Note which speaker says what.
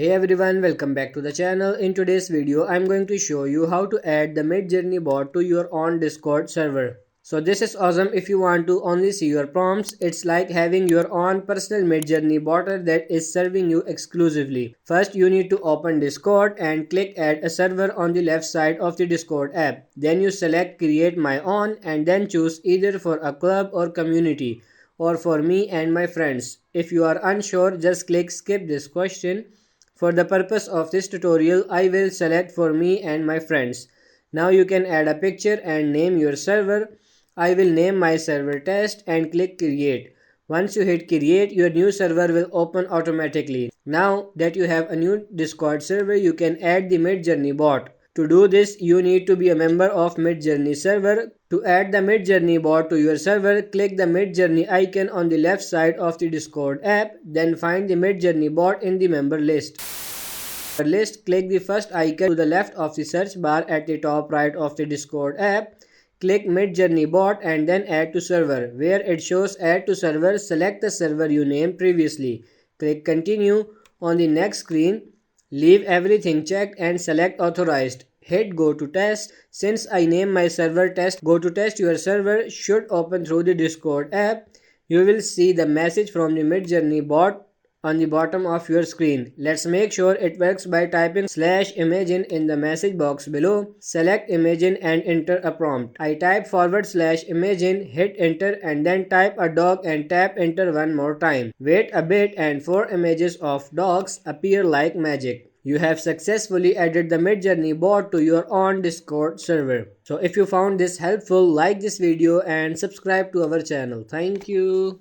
Speaker 1: Hey everyone, welcome back to the channel. In today's video, I'm going to show you how to add the Midjourney bot to your own Discord server. So this is awesome if you want to only see your prompts. It's like having your own personal Midjourney bot that is serving you exclusively. First, you need to open Discord and click Add a server on the left side of the Discord app. Then you select Create My Own and then choose either for a club or community or for me and my friends. If you are unsure, just click Skip this question. For the purpose of this tutorial, I will select for me and my friends. Now you can add a picture and name your server. I will name my server test and click create. Once you hit create, your new server will open automatically. Now that you have a new Discord server, you can add the Midjourney bot. To do this, you need to be a member of Midjourney server. To add the Midjourney bot to your server, click the Midjourney icon on the left side of the Discord app, then find the Midjourney bot in the member list. Click the first icon to the left of the search bar at the top right of the Discord app. Click Midjourney bot and then add to server. Where it shows add to server, select the server you named previously. Click continue. On the next screen, leave everything checked and select authorized. Hit go to test. Since I name my server test, go to test your server should open through the Discord app. You will see the message from the Midjourney bot on the bottom of your screen. Let's make sure it works by typing /imagine in the message box below. Select imagine and enter a prompt. I type /imagine, hit enter and then type a dog and tap enter one more time. Wait a bit and 4 images of dogs appear like magic. You have successfully added the Midjourney bot to your own Discord server. So if you found this helpful, like this video and subscribe to our channel. Thank you.